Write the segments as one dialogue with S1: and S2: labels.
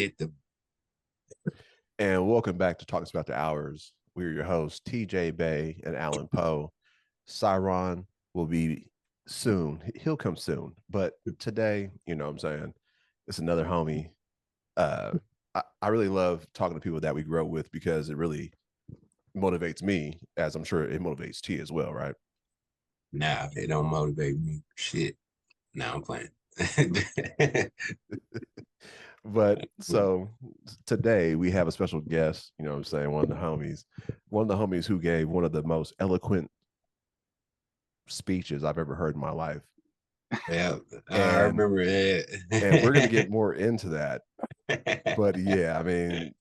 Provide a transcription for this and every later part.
S1: hit the.
S2: And welcome back to Talking About the Hours. We're your hosts, TJ Bay and Alan Poe. Cyron will be soon. He'll come soon. But today, you know what I'm saying, it's another homie. I really love talking to people that we grow with because it really motivates me, as I'm sure it motivates T as well, right?
S1: Nah, it don't motivate me. Shit. Nah, I'm playing.
S2: But so today we have a special guest, you know what I'm saying, one of the homies who gave one of the most eloquent speeches I've ever heard in my life.
S1: Yeah, I remember it.
S2: And we're gonna get more into that. But yeah, I mean,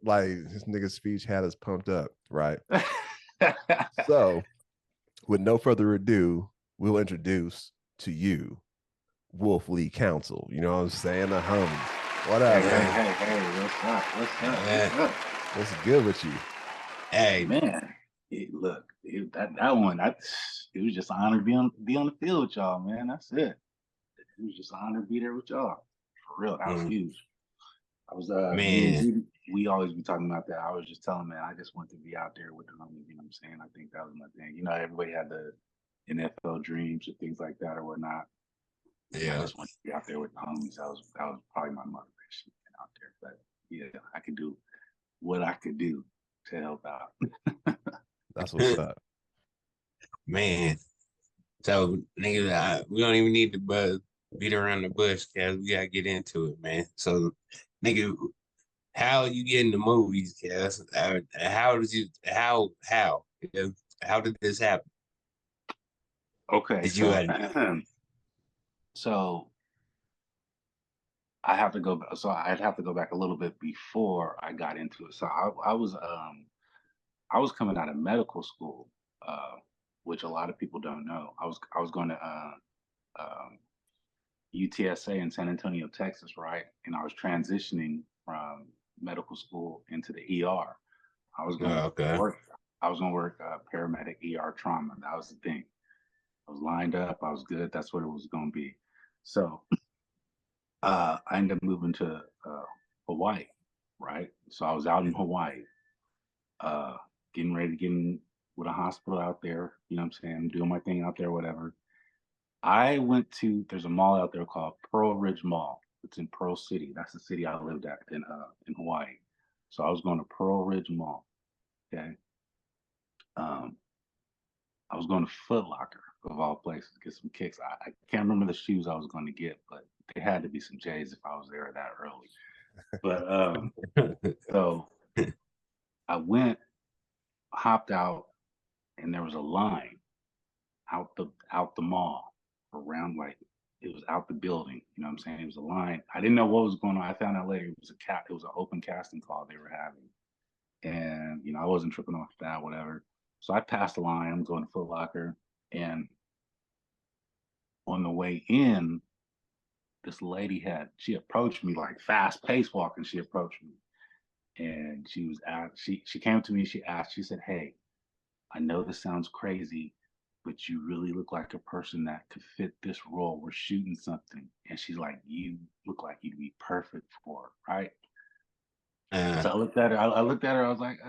S2: like this nigga's speech had us pumped up, right? So with no further ado, we'll introduce to you Wolf Lee Counsel. You know what I'm saying? The homies. What up, man?
S3: Hey, what's up?
S2: What's good with you?
S1: Hey,
S3: man. Look, that one, it was just an honor to be on the field with y'all, man. That's it. It was just an honor to be there with y'all. For real, that was huge. I was
S1: man.
S3: We always be talking about that. I was just telling man, I just want to be out there with the homies. You know what I'm saying? I think that was my thing. You know, everybody had the NFL dreams or things like that or whatnot.
S1: Yeah,
S3: I just want to be out there with the homies. That was probably my motivation out there. But yeah, I could do what I could do to help out.
S2: That's what's up,
S1: man. So, nigga, we don't even need to beat around the bush, cause we gotta get into it, man. So, nigga, how you get in the movies, cuz? How did you? How did this happen?
S3: Okay,
S1: Did
S3: so
S1: you?
S3: so I have to go. So I'd have to go back a little bit before I got into it. So I was coming out of medical school, which a lot of people don't know. I was going to UTSA in San Antonio, Texas, right? And I was transitioning from medical school into the ER. I was going to
S1: Okay.
S3: work. I was going to work paramedic ER trauma. That was the thing. I was lined up. I was good. That's what it was going to be. So I ended up moving to Hawaii, right? So I was out in Hawaii, getting ready to get in with a hospital out there. You know what I'm saying? Doing my thing out there, whatever. I went to, there's a mall out there called Pearl Ridge Mall. It's in Pearl City. That's the city I lived at in Hawaii. So I was going to Pearl Ridge Mall. Okay. Um, I was going to Foot Locker of all places to get some kicks. I can't remember the shoes I was going to get, but they had to be some J's if I was there that early. But so I went, hopped out, and there was a line out the mall around, like it was out the building. You know what I'm saying? It was a line. I didn't know what was going on. I found out later it was it was an open casting call they were having. And you know, I wasn't tripping off that, whatever. So I passed the line, I'm going to Foot Locker, and on the way in, this lady she approached me like fast paced walking. She approached me and she came to me, she said, "Hey, I know this sounds crazy, but you really look like a person that could fit this role. We're shooting something." And she's like, "You look like you'd be perfect for it, right?" So I looked at her, I was like,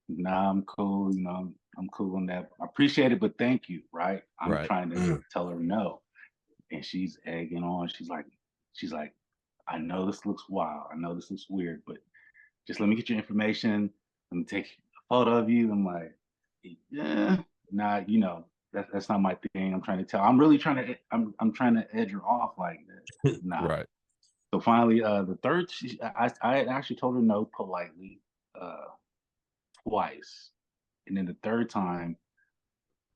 S3: nah, I'm cool, you know, I'm cool on that. I appreciate it, but thank you, right? I'm
S2: right?
S3: trying to tell her no. And she's egging on. She's like, "I know this looks wild. I know this looks weird, but just let me get your information. Let me take a photo of you." I'm like, "Yeah, nah, you know, that's not my thing. I'm trying to tell. I'm really trying to. I'm trying to edge her off like that. Nah."
S2: Right.
S3: So finally, the third, I had actually told her no politely twice, and then the third time,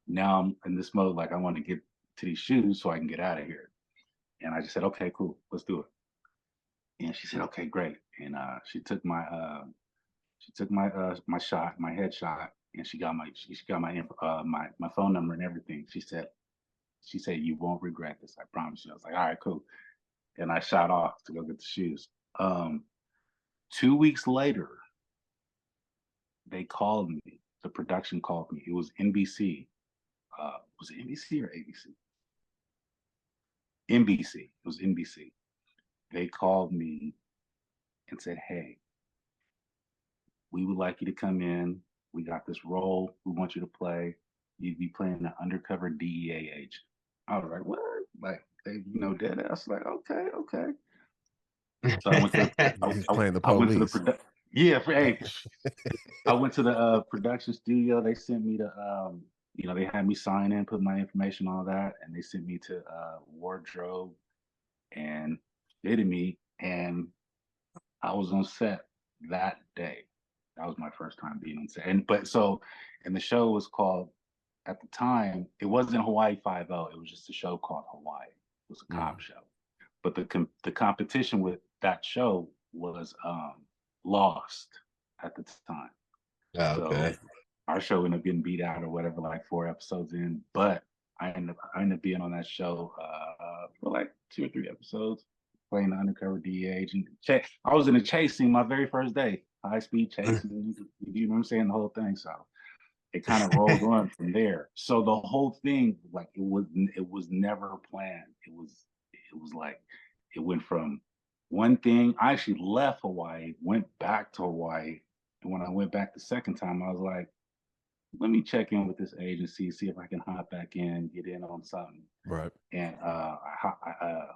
S3: now I'm in this mode like I want to get to these shoes so I can get out of here. And I just said, "Okay, cool, let's do it." And she said, "Okay, great." And she took my shot, my headshot, and she got my phone number and everything. She said, "You won't regret this. I promise you." I was like, "All right, cool." And I shot off to go get the shoes. 2 weeks later, they called me. The production called me. It was NBC. Was it NBC or ABC? NBC. It was NBC. They called me and said, "Hey, we would like you to come in. We got this role. We want you to play. You'd be playing an undercover DEA agent." I was like, "What?" Like, they, dead ass. Like, okay, okay. So I went to
S2: He's playing the
S3: I went to the
S2: police.
S3: yeah. Hey, I went to the production studio. They sent me to they had me sign in, put my information, all that, and they sent me to wardrobe and fitted me, and I was on set that day. That was my first time being on set. And the show was called, at the time, it wasn't Hawaii 5-0. It was just a show called Hawaii. It was a cop show. But the competition with that show was Lost at the time.
S1: Oh, okay.
S3: So our show ended up getting beat out or whatever, like 4 episodes in. But I ended up being on that show for like 2 or 3 episodes, playing the undercover DEA agent. I was in a chase scene my very first day, high speed chasing. You know what I'm saying? The whole thing. So it kind of rolled on from there. So the whole thing, like, it was never planned. It was like, it went from one thing. I actually left Hawaii, went back to Hawaii, and when I went back the second time, I was like, let me check in with this agency, see if I can hop back in, get in on something.
S2: Right.
S3: And I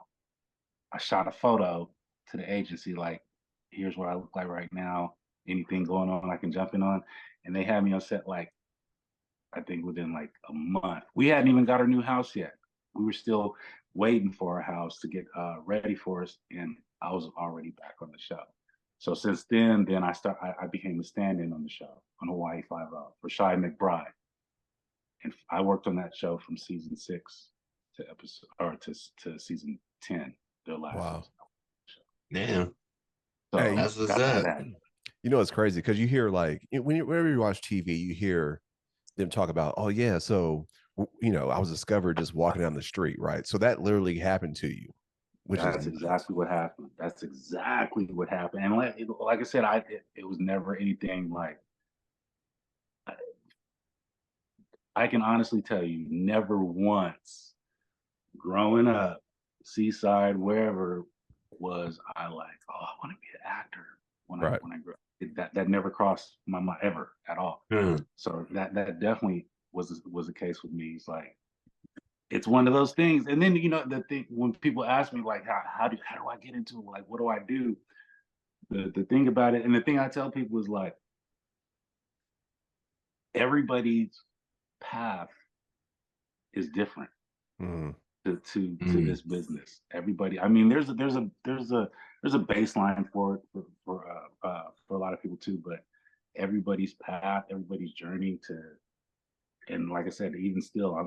S3: shot a photo to the agency, like, here's what I look like right now. Anything going on I can jump in on. And they had me on set, like, I think within like a month. We hadn't even got our new house yet. We were still waiting for our house to get ready for us, and I was already back on the show. So since then I became a stand-in on the show on Hawaii 5-0 for Shy McBride, and I worked on that show from season 6 to season 10, their last
S2: Wow.
S3: season.
S1: Damn.
S3: So
S2: Hey,
S1: That's what's
S3: that's
S1: up.
S3: that.
S2: You know, it's crazy because you hear, like, whenever you watch TV, you hear them talk about, oh yeah, so I was discovered just walking down the street, right? So that literally happened to you, which
S3: That's
S2: is
S3: exactly what happened. That's exactly what happened. And like I said, it was never anything like, I can honestly tell you, never once growing up, Seaside, wherever, was I like, oh, I want to be an actor
S2: right.
S3: when I grow up. That never crossed my mind ever at all. So that definitely was the case with me. It's like, it's one of those things. And then the thing, when people ask me like, how do I get into it? Like, what do I do? The thing about it, and the thing I tell people is like, everybody's path is different to this business. Everybody, I mean, there's a baseline for it for a lot of people too, but everybody's path, everybody's journey and like I said, even still, I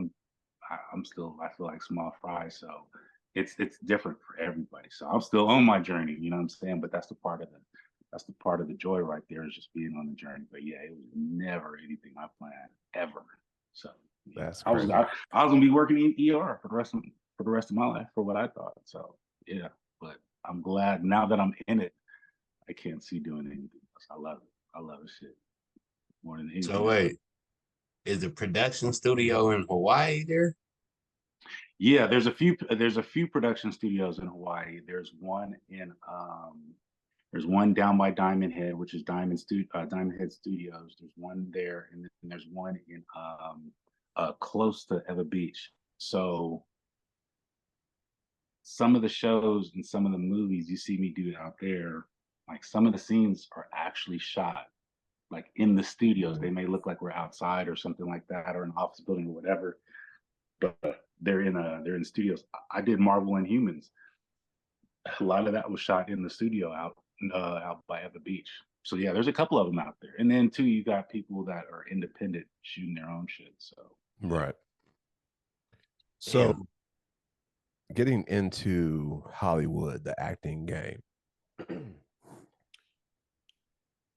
S3: feel like small fry, so it's different for everybody. So I'm still on my journey, you know what I'm saying? But that's the part of the joy right there, is just being on the journey. But yeah, it was never anything I planned ever. So yeah,
S2: That's
S3: I was
S2: crazy.
S3: gonna be working in ER for the rest of my life, for what I thought. So yeah, but I'm glad now that I'm in it, I can't see doing anything else. I love it. I love this shit more than anything
S1: So
S3: else.
S1: wait, is the production studio in Hawaii there?
S3: Yeah, there's a few production studios in Hawaii. There's one down by Diamond Head, which is Diamond Head Studios. There's one there, and then there's one in close to Eva Beach. So some of the shows and some of the movies you see me do out there, like, some of the scenes are actually shot like in the studios. They may look like we're outside or something like that, or an office building or whatever, but they're in studios. I did Marvel and Humans. A lot of that was shot in the studio out by Eva Beach. So yeah, there's a couple of them out there. And then too, you got people that are independent shooting their own shit. So
S2: Right. So
S1: Damn.
S2: getting into Hollywood, the acting game,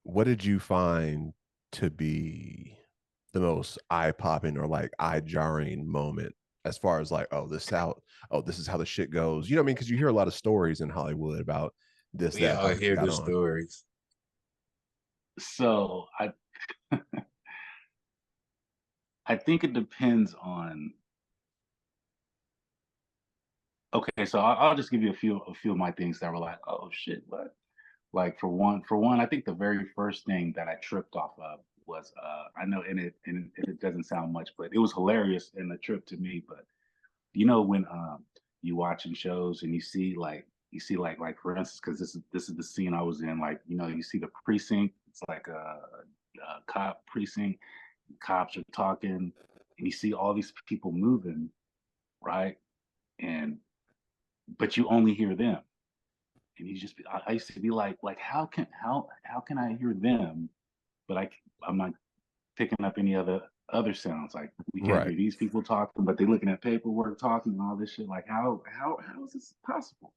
S2: what did you find to be the most eye-popping or like eye-jarring moment, as far as like, this is how the shit goes? You know what I mean? Because you hear a lot of stories in Hollywood about this,
S1: We
S2: that,
S1: all
S2: how they
S1: hear
S2: got
S1: the
S2: on.
S1: stories.
S3: so I think it depends on. Okay, so I'll just give you a few of my things that were like, oh shit, what? Like for one, I think the very first thing that I tripped off of was I know, and it doesn't sound much, but it was hilarious in the trip to me. But you know when you watching shows and you see like for instance, because this is the scene I was in, like, you know, you see the precinct, it's like a cop precinct, cops are talking, and you see all these people moving, right? And but you only hear them. And you just I used to be like how can I hear them, but I'm not picking up any other sounds. Like we can't
S2: Right.
S3: hear these people talking, but they looking at paperwork, talking, and all this shit. Like how is this possible?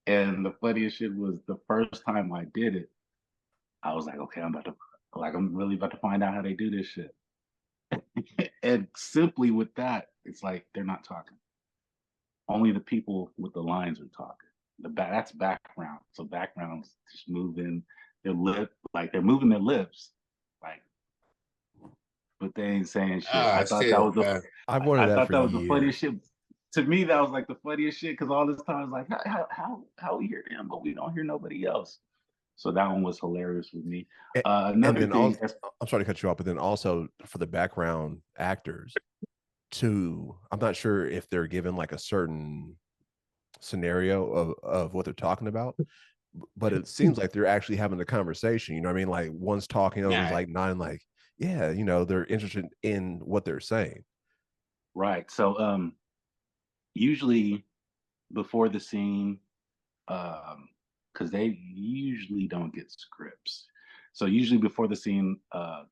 S3: And the funniest shit was the first time I did it, I was like, okay, I'm really about to find out how they do this shit. And simply with that, it's like they're not talking. Only the people with the lines are talking. That's background. So background's just moving their lip, like they're moving their lips, like, but they ain't saying shit.
S1: Ah, shit.
S2: I've wanted
S3: I
S2: that
S3: thought
S2: for
S3: that was the
S2: years.
S3: funniest shit. To me, that was like the funniest shit because all this time I was like, how we hear them, but we don't hear nobody else. So that one was hilarious with me.
S2: And
S3: Another
S2: then
S3: thing,
S2: also, I'm sorry to cut you off, but then also for the background actors, too, I'm not sure if they're given like a certain scenario of what they're talking about, but it seems like they're actually having a conversation. You know what I mean? Like one's talking, other one's
S1: Nah,
S2: like nodding, like, yeah, you know, they're interested in what they're saying.
S3: right? So usually before the scene, because they usually don't get scripts. So usually before the scene,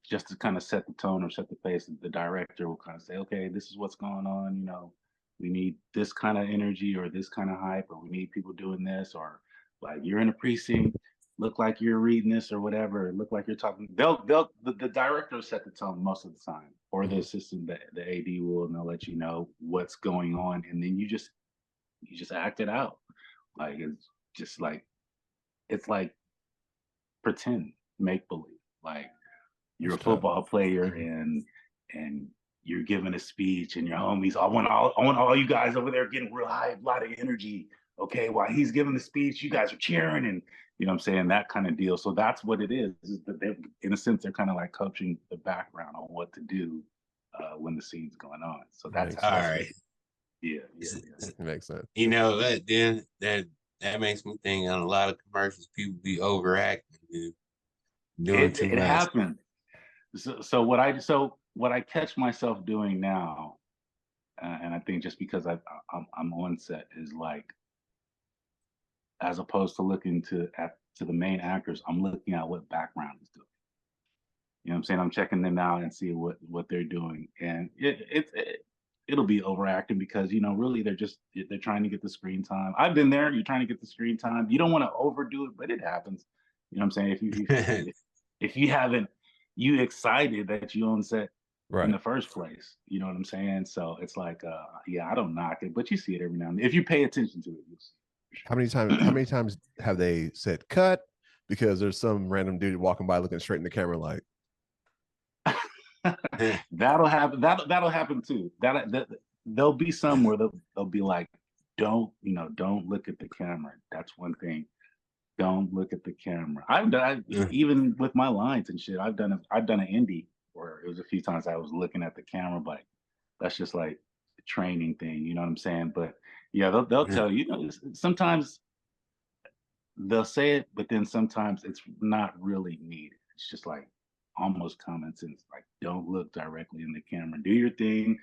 S3: just to kind of set the tone or set the pace, the director will kind of say, okay, this is what's going on. You know, we need this kind of energy or this kind of hype, or we need people doing this, or like you're in a precinct, look like you're reading this or whatever, look like you're talking. The director will set the tone most of the time, or the
S2: Mhm.
S3: assistant, the AD will, and they'll let you know what's going on, and then you just act it out. Like it's just like it's like pretend, make believe. Like you're
S2: It's
S3: a
S2: tough.
S3: football player
S2: Mhm.
S3: and you're giving a speech and your homies. I want all you guys over there getting real high, a lot of energy. Okay, while he's giving the speech, you guys are cheering and you know what I'm saying, that kind of deal. So that's what it is that they, in a sense, they're kind of like coaching the background on what to do when the scene's going on. So that's
S2: Makes
S1: all
S3: how that's
S2: sense.
S3: what
S1: right.
S3: it is. Yeah, yeah,
S2: It makes sense.
S1: You know that then that makes me think on a lot of commercials, people be overacting and
S3: yeah.
S1: doing too
S3: It
S1: much.
S3: happened. So what I catch myself doing now, and I think just because I'm on set is like, as opposed to looking to the main actors, I'm looking at what background is doing. You know what I'm saying? I'm checking them out and see what they're doing, and it'll be overacting because, you know, really they're trying to get the screen time. I've been there. You're trying to get the screen time. You don't want to overdo it, but it happens. You know what I'm saying? If you haven't you excited that you on set in
S2: Right.
S3: the first place, you know what I'm saying? So it's like, yeah, I don't knock it, but you see it every now and then. If you pay attention to it, you'll see it
S2: How
S3: for
S2: many times have they said cut because there's some random dude walking by looking straight in the camera like,
S3: sure. That'll happen. That'll happen too. That there'll be some where they'll be like, don't look at the camera. That's one thing. Don't look at the camera. Even with my lines and shit. I've done an indie where it was a few times I was looking at the camera, but that's just like a training thing. You know what I'm saying? But yeah, they'll tell you. You know, sometimes they'll say it, but then sometimes it's not really needed. It's just like almost common sense. Like, don't look directly in the camera. Do your thing.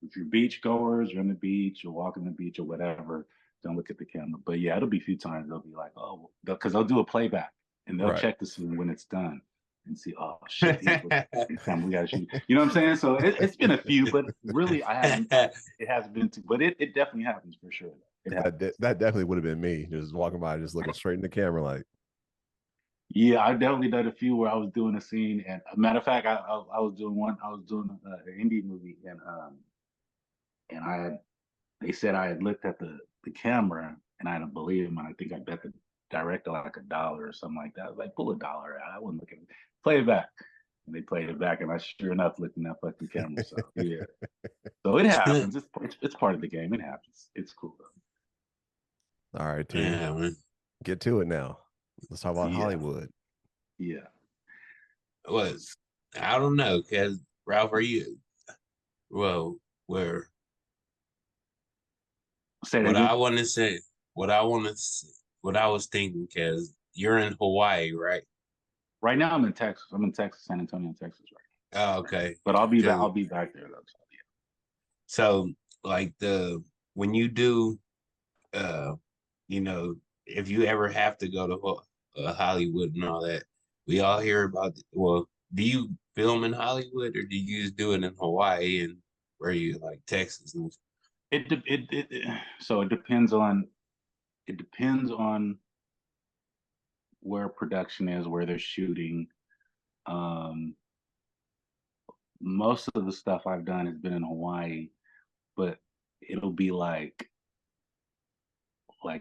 S3: If you're beach goers, you're on the beach, you're walking the beach or whatever, don't look at the camera. But yeah, it'll be a few times they'll be like, oh, because they'll do a playback and they'll
S2: right.
S3: check the scene when it's done and see, oh shit, he's looking at the camera. We gotta shoot. You know what I'm saying? So it's been a few, but really it hasn't been too, but it definitely happens for sure. It happens.
S2: That definitely would have been me just walking by, just looking straight in the camera like,
S3: Yeah, I definitely done a few where I was doing a scene, and a matter of fact, I was doing one. I was doing an indie movie, and they said I had looked at the camera, and I didn't believe him. And I think I bet the director like $1 or something like that. I was like, pull $1 out. I wouldn't look at it. Play it back, and they played it back, and I sure enough looked in that fucking camera. So yeah, so it happens. It's part of the game. It happens. It's cool though.
S2: all right, T,
S1: Yeah, man.
S2: get to it now. Let's talk about Hollywood.
S3: Yeah.
S1: Was I don't know, cause Ralph, are you well where
S3: Say that
S1: what
S3: again?
S1: I want to say, what I want to, what I was thinking, cause you're in Hawaii, right?
S3: Right now I'm in Texas. I'm in Texas, San Antonio, Texas right
S1: Oh, okay.
S3: But I'll be back.
S1: 'Cause-
S3: I'll be back there though.
S1: So like when you do, uh, you know, if you ever have to go to Hollywood and all that, we all hear about. Well, do you film in Hollywood or do you just do it in Hawaii and where you like Texas? And
S3: So it depends on where production is, where they're shooting. Um, most of the stuff I've done has been in Hawaii, but it'll be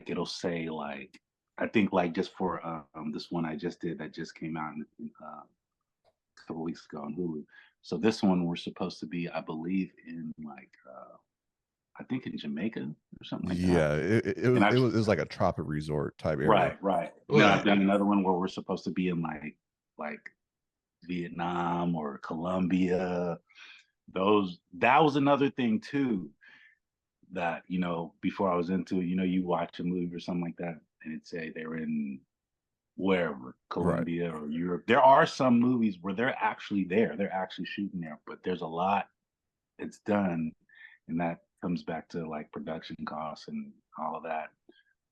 S3: it'll say like I think like just for this one I just did that just came out a couple weeks ago on Hulu. So this one we're supposed to be, I believe, in I think in Jamaica or something like that.
S2: Yeah, it was like a tropic resort type area.
S3: Right. And then I've done another one where we're supposed to be in like Vietnam or Colombia. That was another thing too that, before I was into it, you watch a movie or something like that and it'd say they're in wherever, Colombia or Europe. There are some movies where they're actually there, they're actually shooting there, but there's a lot it's done, and that comes back to like production costs and all of that,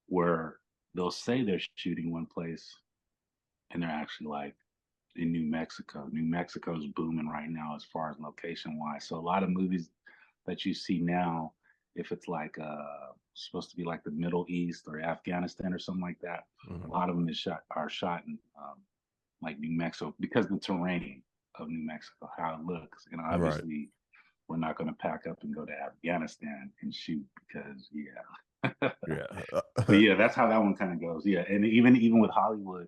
S3: where they'll say they're shooting one place and they're actually like in New Mexico. New Mexico's booming right now as far as location wise. So a lot of movies that you see now, if it's like supposed to be like the Middle East or Afghanistan or something like that, a lot of them are shot in like New Mexico because the terrain of New Mexico, how it looks. And obviously we're not going to pack up and go to Afghanistan and shoot because but yeah, that's how that one kind of goes. Yeah. And even with Hollywood,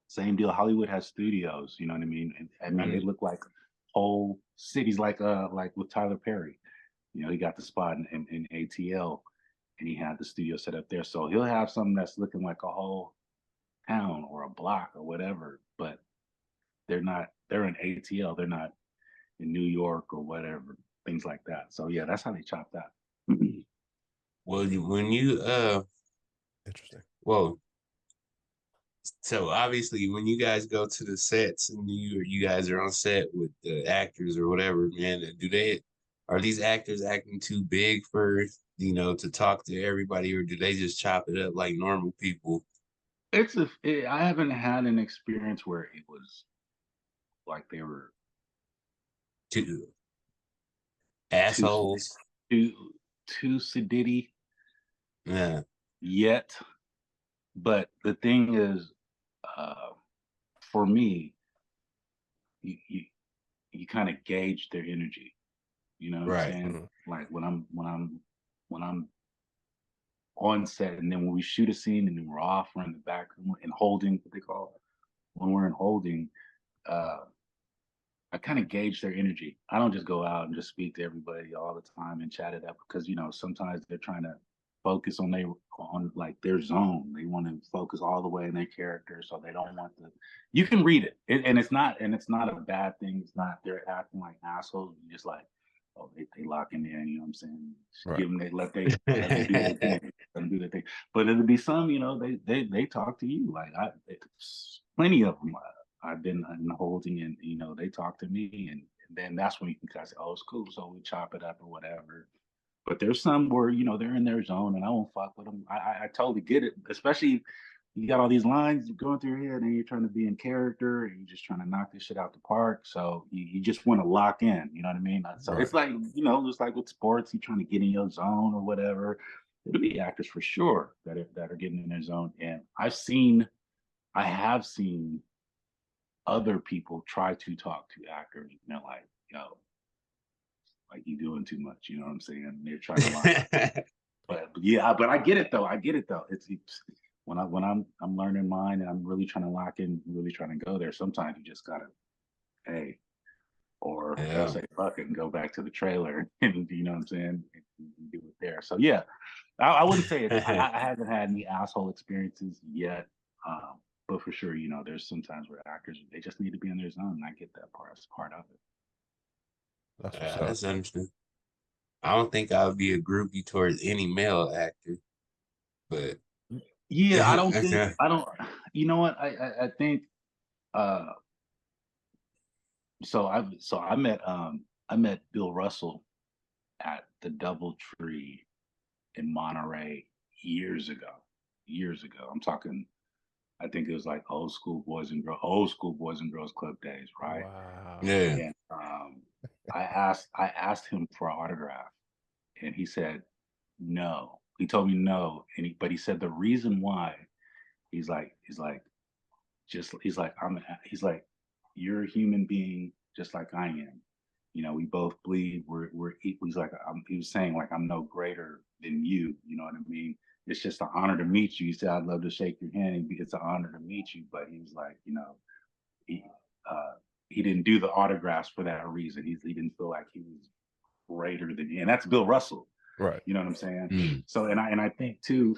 S3: same deal. Hollywood has studios, you know what I mean? And I mean, they look like whole cities, like with Tyler Perry. He got the spot in ATL, and he had the studio set up there. So he'll have something that's looking like a whole town or a block or whatever, but they're in ATL. They're not in New York or whatever, things like that. So yeah, that's how they chop that.
S1: well, when you
S2: interesting.
S1: Well, so obviously when you guys go to the sets and you guys are on set with the actors or whatever, man, are these actors acting too big for to talk to everybody, or do they just chop it up like normal people?
S3: I haven't had an experience where it was like they were
S1: Two assholes,
S3: too sedity yet. But the thing is, for me, you kind of gauge their energy. You know what I'm saying? Like when I'm on set, and then when we shoot a scene, and then we're off, we're in the back in holding, what they call it. When we're in holding, I kind of gauge their energy. I don't just go out and just speak to everybody all the time and chat it up, because sometimes they're trying to focus on like their zone. They want to focus all the way in their character, so they don't want you can read it, and it's not a bad thing. It's not they're acting like assholes. You just like, oh, they lock in there, you know what I'm saying? Give them, let they do their thing, let them do their thing. But it'll be some, they talk to you like plenty of them. I've been in holding, and they talk to me, and then that's when you can kind of say, oh, it's cool, so we chop it up or whatever. But there's some where they're in their zone, and I won't fuck with them. I totally get it, especially you got all these lines going through your head, and you're trying to be in character, and you're just trying to knock this shit out the park. So you just want to lock in, you know what I mean? So it's like just like with sports, you're trying to get in your zone or whatever. There'll be actors for sure that are getting in their zone, and I have seen other people try to talk to actors, and they're like, yo, like, you doing too much, you know what I'm saying? They're trying to lie. but I get it though. It's when I'm learning mine, and I'm really trying to lock in, really trying to go there. Sometimes you just gotta, hey, or they'll say fuck it and go back to the trailer, and you know what I'm saying, and do it there. So yeah, I wouldn't say it. I haven't had any asshole experiences yet. But for sure, you know, there's sometimes where actors, they just need to be in their zone, and I get that part. It's part of it.
S2: That's what's up.
S1: That's understandable. I don't think I would be a groupie towards any male actor, but
S3: Yeah, I don't think
S1: okay.
S3: I don't. You know what? I think. Uh, I met Bill Russell at the DoubleTree in Monterey years ago. Years ago, I'm talking. I think it was like old school Boys and Girls Club days, right?
S2: Wow.
S1: Yeah.
S3: And I asked him for an autograph, and he said no. He told me no, but he said the reason why. He's like, you're a human being just like I am. You know, we both bleed. We're equal. He was saying like I'm no greater than you. You know what I mean? It's just an honor to meet you. He said I'd love to shake your hand. It's an honor to meet you. But he was like, you know, he uh, he didn't do the autographs for that reason. He didn't feel like he was greater than you. And that's Bill Russell.
S2: Right.
S3: You know what I'm saying?
S1: Mm.
S3: So and I think too.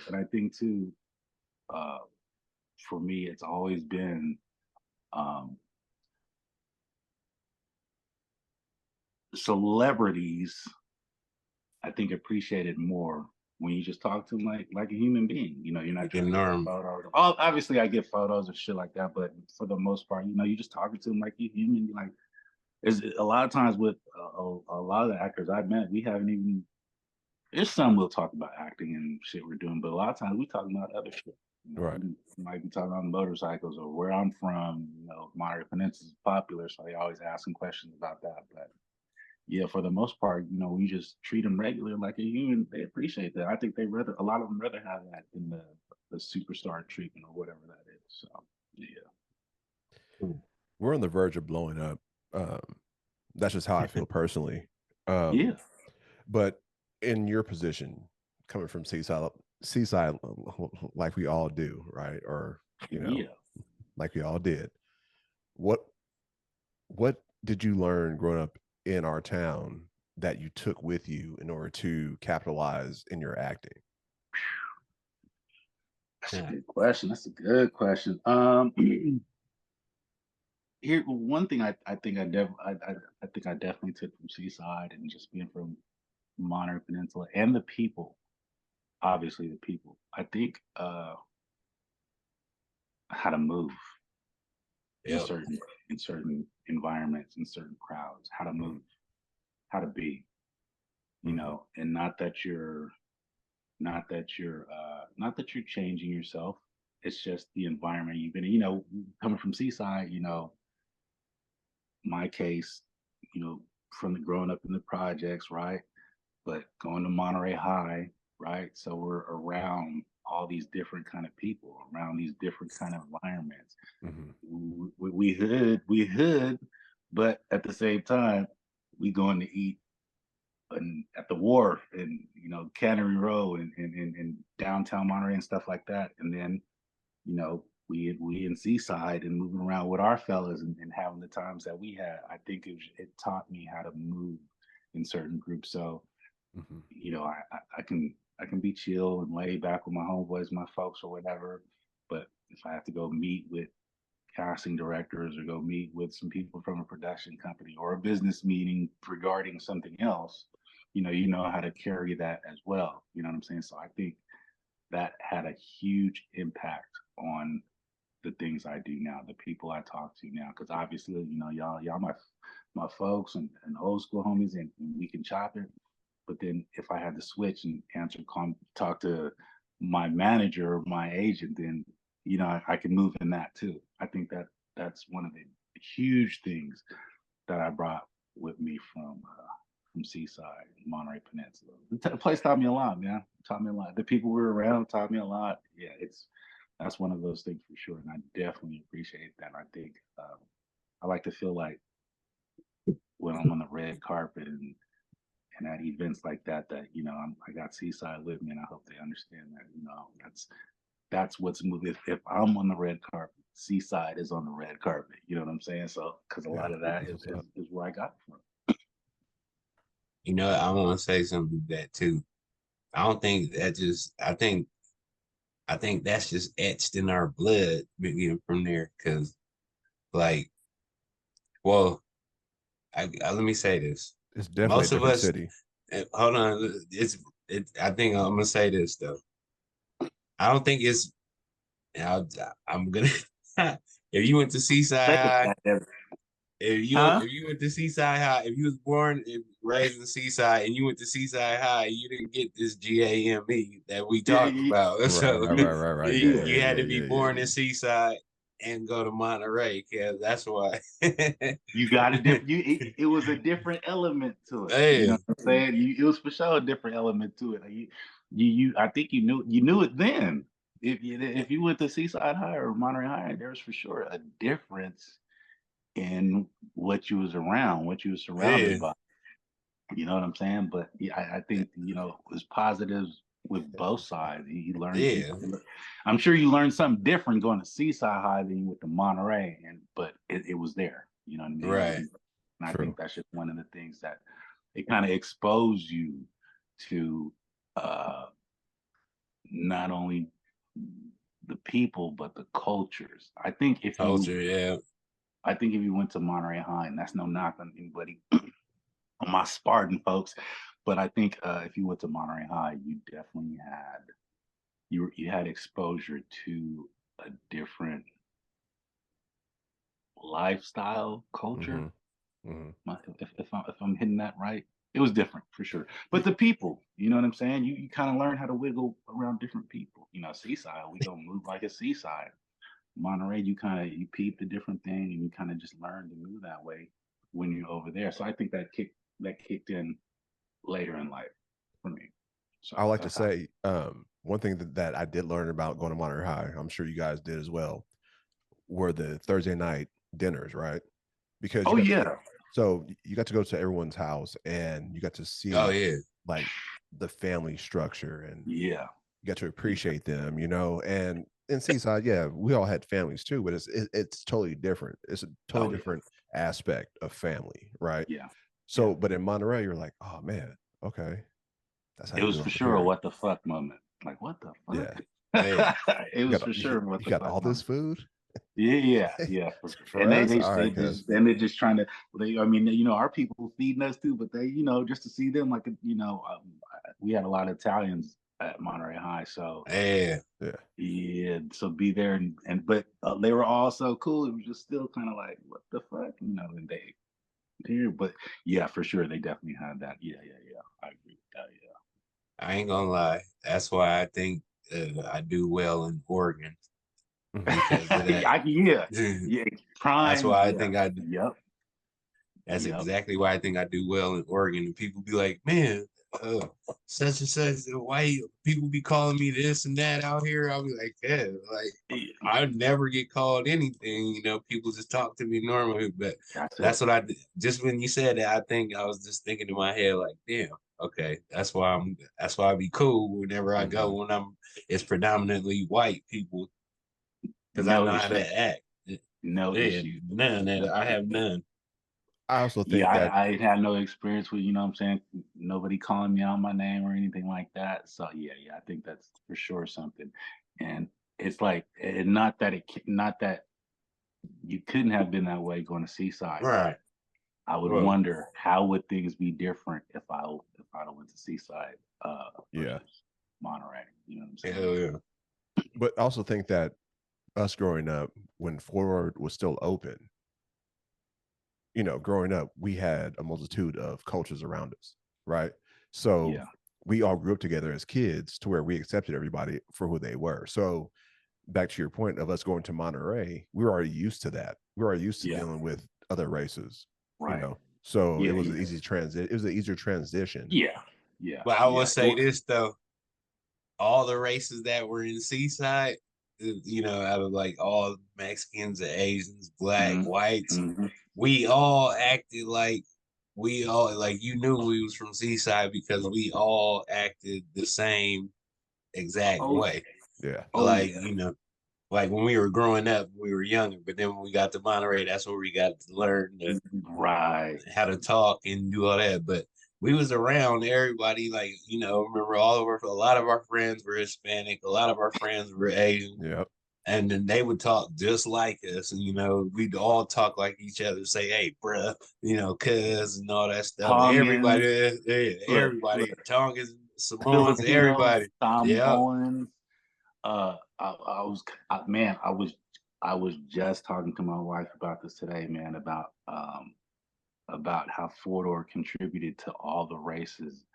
S3: Uh, for me, it's always been um, celebrities. I think appreciate it more when you just talk to them like a human being. You know, you're not
S1: Like a
S3: trying to get
S1: norm.
S3: photos. Oh, obviously, I get photos or shit like that, but for the most part, you know, you just talking to them like you human. Like, is a lot of times with a lot of the actors I've met, we haven't even. There's some we'll talk about acting and shit we're doing, but a lot of times we talking about other shit. You know,
S2: Right.
S3: we might be talking about motorcycles or where I'm from. You know, Monterey Peninsula is popular, so they always asking questions about that. But yeah, for the most part, you know, we just treat them regular like a human. They appreciate that. I think a lot of them rather have that than the superstar treatment or whatever that is. So yeah.
S2: We're on the verge of blowing up. That's just how I feel personally.
S3: Yeah.
S2: But in your position, coming from seaside, like we all do, right? Or you know,
S3: Yeah.
S2: like we all did. What did you learn growing up in our town that you took with you in order to capitalize in your acting?
S3: That's a good question. That's a good question. Here, one thing I think I think I definitely took from Seaside and just being from Monterey Peninsula and the people, obviously the people. I think how to move in
S1: Yep.
S3: certain environments, in certain crowds, how to move, how to be, you know, and not that you're changing yourself. It's just the environment you've been in. You know, coming from Seaside, you know, my case, you know, from the growing up in the projects, right? But going to Monterey High, right? So we're around all these different kind of people, around these different kind of environments. We hood, but at the same time, we going to eat at the wharf and you know Cannery Row and downtown Monterey and stuff like that. And then you know we in Seaside and moving around with our fellas and having the times that we had. I think it taught me how to move in certain groups. So you know I can be chill and lay back with my homeboys, my folks or whatever. But if I have to go meet with casting directors or go meet with some people from a production company or a business meeting regarding something else, you know how to carry that as well. You know what I'm saying? So I think that had a huge impact on the things I do now, the people I talk to now. Because obviously, you know, y'all my folks and old school homies, and we can chop it. But then if I had to switch and talk to my manager or my agent, then you know I can move in that too. I think that's one of the huge things that I brought with me from Seaside, Monterey Peninsula. The place taught me a lot, man. Taught me a lot. The people we were around taught me a lot. Yeah, that's one of those things for sure, and I definitely appreciate that. I think I like to feel like when I'm on the red carpet and at events like that, that you know I got Seaside with me, and I hope they understand that. You know, that's what's moving. If I'm on the red carpet, Seaside is on the red carpet. You know what I'm saying? So because a lot of that is where I got it from.
S1: You know, I want to say something to that too. I don't think that just, I think I think that's just etched in our blood from there. Cause like, well, let me say this.
S2: It's definitely a
S1: Most of
S2: different
S1: us,
S2: city.
S1: hold on, I think I'm gonna say this though. I don't think it's. I'm gonna. If you went to Seaside High,
S3: Huh?
S1: if you went to Seaside High, if you was born and raised in Seaside and you went to Seaside High, you didn't get this GAME that we talk
S3: Yeah,
S1: about.
S2: Right,
S1: So
S2: right, right, right, right. Yeah,
S3: yeah.
S2: yeah,
S1: you had
S2: yeah,
S1: to be
S2: yeah, yeah.
S1: born in Seaside and go to Monterey, cause that's why.
S3: You got a different. It was a different element to it. You
S1: Yeah,
S3: know what I'm saying? It was for sure a different element to it. Like I think you knew it then. If you went to Seaside High or Monterey High, there was for sure a difference in what you was around, what you was
S1: yeah,
S3: surrounded by. You know what I'm saying? But yeah, I think it was positives with both sides. You learned.
S1: yeah,
S3: I'm sure you learned something different going to Seaside High than you went to Monterey, but it was there. You know what I mean?
S1: right.
S3: And I
S2: True.
S3: think that's just one of the things that it kind of exposed you to uh, not only the people but the cultures.
S1: Culture, yeah,
S3: I think if you went to Monterey High, and that's no knock on anybody on my Spartan folks, but I think if you went to Monterey High, you definitely had you had exposure to a different lifestyle culture.
S2: Mm-hmm. Mm-hmm.
S3: If I'm hitting that right, it was different for sure. But the people, you know what I'm saying? You kind of learn how to wiggle around different people. You know, Seaside, we gonna move like a Seaside. Monterey, you peep the different thing, and you kind of just learn to move that way when you're over there. So I think that kicked in later in life for me. So
S2: I like to
S3: that's how.
S2: say one thing that I did learn about going to Monterey High, I'm sure you guys did as well, were the Thursday night dinners, right? Because
S3: Oh yeah,
S2: you got to go to everyone's house and you got to
S1: oh
S2: see
S1: yeah,
S2: like the family structure and
S3: yeah,
S2: you got to
S3: yeah.
S2: appreciate them, and in Seaside, yeah, we all had families too, but it's totally different. It's a totally
S3: Oh yeah,
S2: different aspect of family, right?
S3: yeah, yeah.
S2: So, but in Monterey, you're like, oh man, okay, that's how
S3: It
S2: you
S3: was
S2: do it
S3: for
S2: over
S3: sure a
S2: here.
S3: what the fuck moment. Like what the
S2: Yeah,
S1: hey,
S3: fuck? It was for sure a what
S2: you
S3: the
S2: got
S3: fuck
S2: all this
S3: moment.
S2: food
S3: Yeah, yeah.
S2: for
S3: And
S2: us. All right, cuz
S3: they're just trying to. I mean, our people feeding us too, but they, just to see them, like, we had a lot of Italians at Monterey High, so
S1: yeah,
S2: yeah,
S3: yeah, so be there but they were all so cool. It was just still kind of like, what the fuck, and they here, but yeah, for sure, they definitely had that. Yeah, yeah. I agree with that.
S1: I ain't gonna lie. That's why I think I do well in Oregon
S2: mhm,
S1: because of that.
S3: Yeah, yeah,
S1: That's
S3: prime.
S1: why I
S3: Yeah,
S1: think I.
S3: yep,
S1: That's
S3: yep.
S1: exactly why I think I do well in Oregon. And people be like, man, such and such, why people be calling me this and that out here? I'll be like, yeah, like I never get called anything. People just talk to me normally. But
S3: That's
S1: that's
S3: it.
S1: what just when you said that, I think I was just thinking in my head, like, damn, okay, that's why I be cool whenever I go
S2: mhm.
S1: when it's predominantly white people because I
S3: No
S1: know how
S3: issue.
S1: to act.
S3: No
S1: Yeah,
S3: issue.
S1: none that I have none.
S2: I also
S3: Yeah,
S2: think that
S3: I had no experience with, what I'm saying, nobody calling me out my name or anything like that. So yeah, I think that's for sure something. And it's like, not that you couldn't have been that way going to Seaside,
S1: Right.
S3: but I would
S1: Well,
S3: wonder how would things be different if I went to Seaside
S2: yeah,
S3: versus Monterey. You know what I'm saying?
S1: hell yeah.
S2: but I also think that us growing up when Forward was still open, growing up, we had a multitude of cultures around us, right? So
S3: Yeah,
S2: we all grew up together as kids to where we accepted everybody for who they were. So back to your point of us going to Monterey, we were already used to that. We were already used to
S3: yeah,
S2: dealing with other races, you
S3: right.
S2: know. So it
S3: Yeah,
S2: was an
S3: yeah,
S2: easy transit. It was an easier transition.
S3: yeah, yeah,
S1: But I will
S3: yeah.
S1: say this though, all the races that were in Seaside, out of like all Mexicans, Asians, black,
S3: Mm-hmm,
S1: whites,
S3: mm-hmm.
S1: we all acted like we all like you knew we was from Seaside because we all acted the same exact
S3: Oh,
S1: way.
S2: Yeah.
S3: oh
S1: Like,
S3: yeah,
S1: like when we were growing up, we were younger, but then when we got to Monterey, that's where we got to learn
S3: right.
S1: how to talk and do all that. But we was around everybody, like, you know, remember a lot of our friends were Hispanic, a lot of our friends were Asian.
S2: Yep.
S1: And then they would talk just like us, and you know, we'd all talk like each other, say, "Hey, bruh," you know, cuz and all that stuff. Everybody, Tongans, Samoans,
S3: Filipinos,
S1: everybody. Yeah,
S3: Samoans. Man, I was just talking to my wife about this today, man, about how Fordor contributed to all the races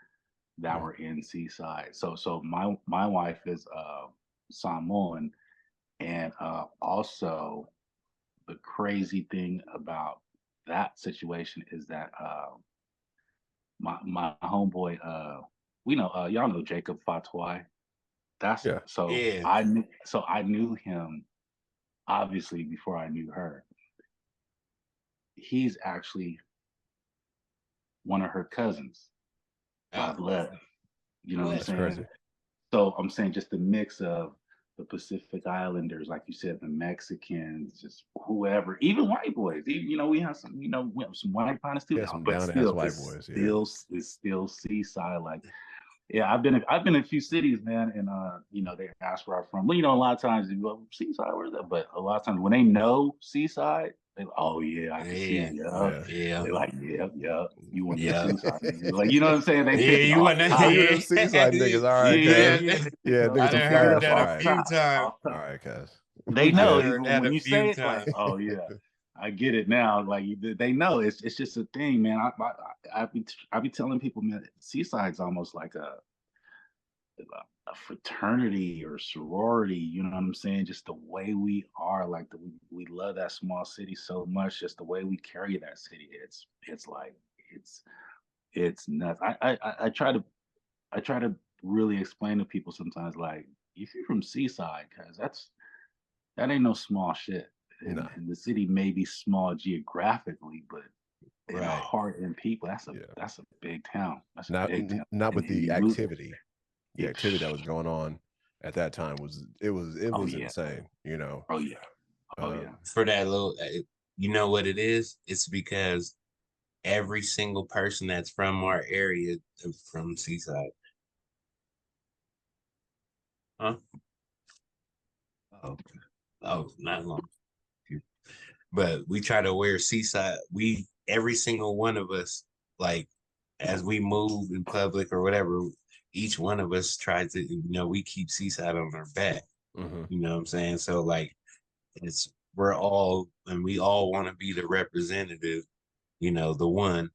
S3: that were in Seaside. So my wife is Samoan, and also the crazy thing about that situation is that my homeboy, we know y'all know Jacob Fatwai. That's
S2: Yeah.
S3: so
S1: yeah.
S3: I knew him obviously before I knew her. He's actually one of her cousins by blood. You know what I'm
S1: What?
S2: That's
S3: saying?
S2: crazy.
S3: So I'm saying just the mix of the Pacific Islanders, like you said, the Mexicans, just whoever, even white boys. Even, you know, we have some white pilots too,
S2: Yeah, some
S3: but
S2: down ass
S3: still,
S2: white boys.
S3: it's still Seaside. Like, yeah, I've been in a few cities, man, and you know, they ask where I'm from. Well, you know, a lot of times you go Seaside, where's that? But a lot of times when they know Seaside, they like, oh yeah, I can see
S1: Yeah,
S3: you.
S1: yeah,
S3: They like, yeah, you want the
S1: yeah.
S3: Seaside? Like, you know what I'm saying? They
S1: Yeah,
S3: pick
S1: you
S3: off
S1: want to?
S3: top.
S2: Oh, you them seaside niggas. All right,
S3: Yeah,
S2: cuz.
S1: Yeah,
S3: yeah.
S2: Yeah,
S3: So
S2: niggas
S1: I
S2: from
S1: done
S3: straight
S1: heard
S2: Florida.
S3: up
S1: that
S2: All
S1: a
S3: off
S2: right.
S1: few
S3: top,
S1: times.
S3: off
S2: All
S3: top.
S2: right, cuz.
S3: They
S1: I
S3: know
S1: done
S3: even
S1: heard that
S3: when
S1: a
S3: you
S1: few
S3: say it, like,
S1: times.
S3: oh yeah, I get it now. Like they know it's just a thing, man. I be telling people, man, Seaside's almost like a fraternity or sorority. You know what I'm saying? Just the way we are, like we love that small city so much. Just the way we carry that city, it's like it's nuts. I try to really explain to people sometimes, like, if you're from Seaside, cause that ain't no small shit.
S2: No.
S3: And the city may be small geographically, but in
S1: Right.
S3: heart and people,
S2: Yeah.
S3: that's a big town. That's a
S2: Not
S3: big town.
S2: not with
S3: And
S2: the
S3: you move,
S2: activity. The
S3: yeah.
S2: activity that was going on at that time was
S3: Oh yeah.
S2: insane, you know.
S3: Oh yeah. Oh yeah.
S1: For that little, you know what it is? It's because every single person that's from our area is from Seaside. Huh? Oh, oh, not long. But we try to wear Seaside. Every single one of us, like, as we move in public or whatever, each one of us tries to, you know, we keep Seaside on our back.
S2: Mm-hmm.
S1: You know what I'm saying? So like, we all want to be the representative, you know, the one.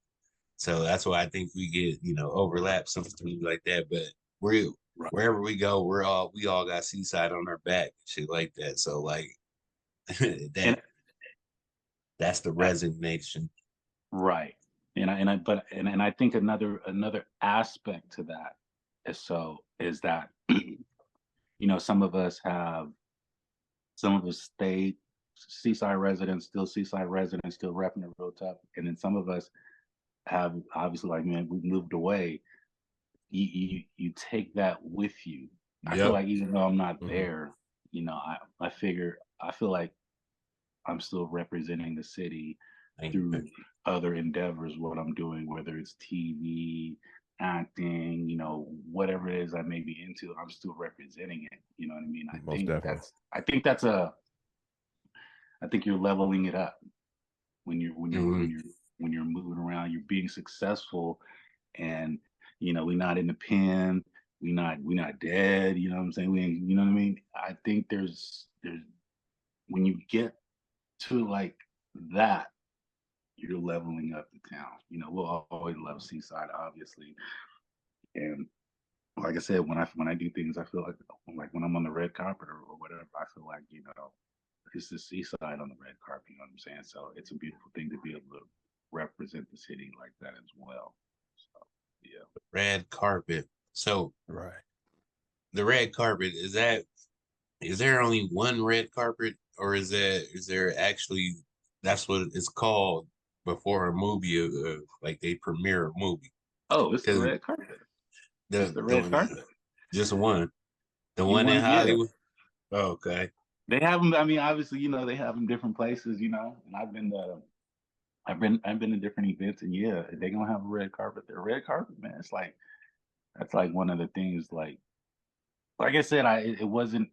S1: So that's why I think we get, you know, overlap something like that. But we're
S3: Right.
S1: wherever we go, we all got Seaside on our back, shit like that. So like that's the resignation.
S3: Right. And I think another aspect to that is that you know, some of us stay Seaside residents, still Seaside residents, still repping it real tough. And then some of us have obviously, like, man, we moved away. You take that with you. I feel
S1: Yep.
S3: like even though I'm not
S2: Mhm.
S3: there, you know, I feel like I'm still representing the city through other endeavors, what I'm doing, whether it's TV, acting, you know, whatever it is I may be into, I'm still representing it. You know what I mean?
S2: Most definitely.
S3: I think you're leveling it up when
S1: Mhm.
S3: you're moving around, you're being successful, and you know, we're not in the pen, we're not dead, you know what I'm saying? We ain't, you know what I mean? I think there's when you get to like that, you're leveling up the town. You know, we'll always love Seaside, obviously. And like I said, when I do things, I feel like when I'm on the red carpet or whatever, I feel like, you know, it's the Seaside on the red carpet. You know what I'm saying? So it's a beautiful thing to be able to represent the city like that as well. So yeah.
S1: Red carpet. So
S2: Right.
S1: the red carpet, is there only one red carpet, or is there actually, that's what it's called before a movie, like they premiere a movie?
S3: Oh, it's the
S1: 'Cause
S3: red carpet. It's the red
S1: the
S3: carpet.
S1: just one, the
S3: You
S1: one in
S3: want, yeah.
S1: Hollywood. Oh, okay.
S3: They have them. I mean, obviously, you know, they have them different places, you know. And I've been to different events, and yeah, they gonna have a red carpet. The red carpet, man. It's like that's like one of the things. Like I said, it wasn't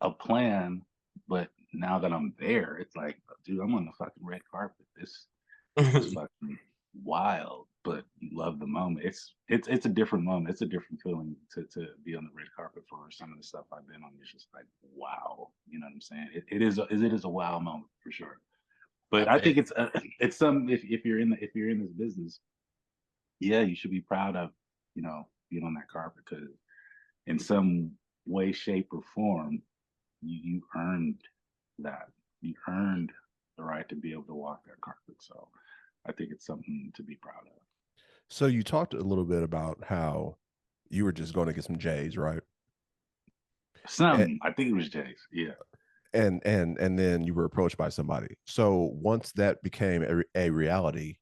S3: a plan, but now that I'm there, it's like, dude, I'm on the fucking red carpet. This is fucking wild, but you love the moment. It's a different moment. It's a different feeling to be on the red carpet for some of the stuff I've been on. It's just like wow, you know what I'm saying? It is a wow moment for sure.
S1: I
S3: But I think
S1: bet.
S3: it's some if you're if you're in this business, yeah, you should be proud of being on that carpet because in some way, shape, or form, you earned that. You earned the right to be able to walk that carpet. So I think it's something to be proud of.
S2: So you talked a little bit about how you were just going to get some J's, right? And
S3: Some, I think it was Jay's. Yeah.
S2: and then you were approached by somebody. So once that became a reality,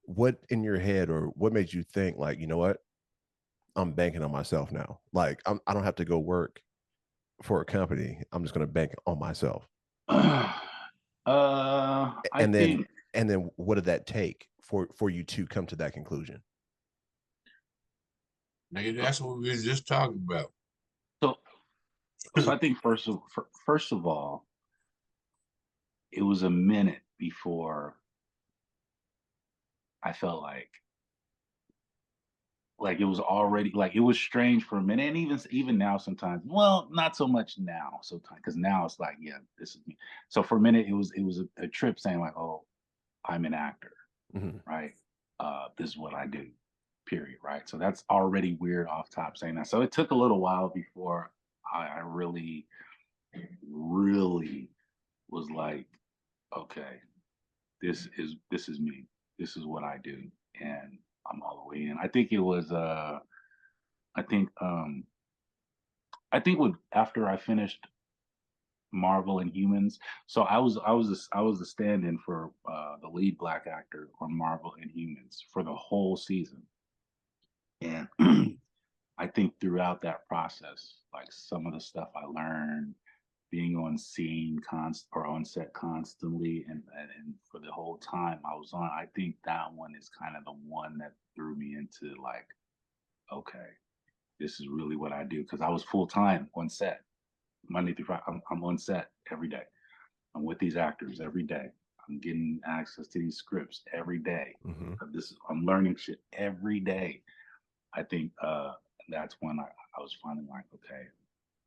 S2: what in your head or what made you think like, you know what? I'm banking on myself now. Like I don't have to go work for a company. I'm just going to bank on myself.
S3: I
S2: And then
S3: think
S2: what did that take for you to come to that conclusion?
S1: Nigga, that's what we was just talking about.
S3: so. So I think first of all, it was a minute before I felt like it was already like it was strange for a minute, and even now sometimes. Well, not so much now, sometimes because now it's like, yeah, this is me. So for a minute, it was a trip saying like, oh, I'm an actor,
S2: Mm-hmm.
S3: right? This is what I do, period, right? So that's already weird off top saying that. So it took a little while before I really, really was like, okay, this is me. This is what I do, and I'm all the way in. I think it was I think after I finished Marvel and Humans, so I was the stand-in for the lead black actor on Marvel and Humans for the whole season, and I think throughout that process, like some of the stuff I learned being on scene or on set constantly and for the whole time I was on, I think that one is kind of the one that threw me into like, okay, this is really what I do. Cause I was full time on set, Monday through Friday. I'm on set every day. I'm with these actors every day. I'm getting access to these scripts every day.
S2: Mm-hmm.
S3: I'm learning shit every day. I think that's when I was finally like, okay,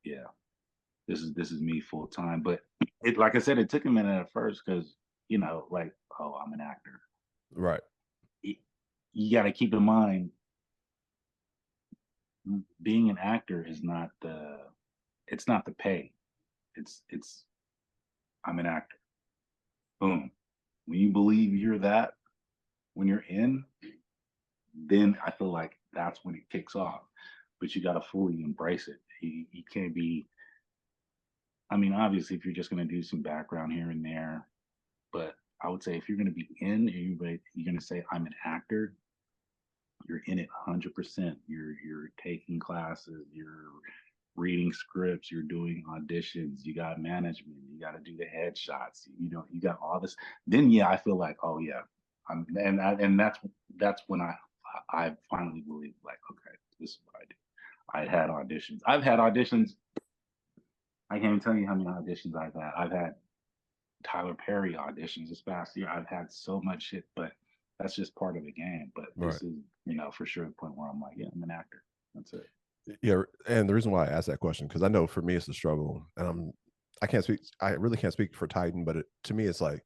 S3: yeah, this is me full time. But it, like I said, it took a minute at first because like, oh, I'm an actor.
S2: Right.
S3: It, you got to keep in mind, being an actor is not it's not the pay. It's I'm an actor. Boom. When you believe you're that, when you're in, then I feel like that's when it kicks off. But you got to fully embrace it. You can't be. I mean, obviously, if you're just going to do some background here and there, but I would say if you're going to be in, you're going to say I'm an actor. You're in it 100%. You're taking classes. You're reading scripts. You're doing auditions. You got management. You got to do the headshots. You got all this. Then yeah, I feel like, oh yeah, and that's when I finally believed like, okay, this is what I do. I had auditions. I've had auditions. I can't even tell you how many auditions I've had. I've had Tyler Perry auditions this past year. I've had so much shit, but that's just part of the game. But
S2: Right.
S3: this is, for sure the point where I'm like, yeah, I'm an actor. That's it.
S2: Yeah. And the reason why I asked that question, because I know for me it's a struggle, and I really can't speak for Titan, but to me it's like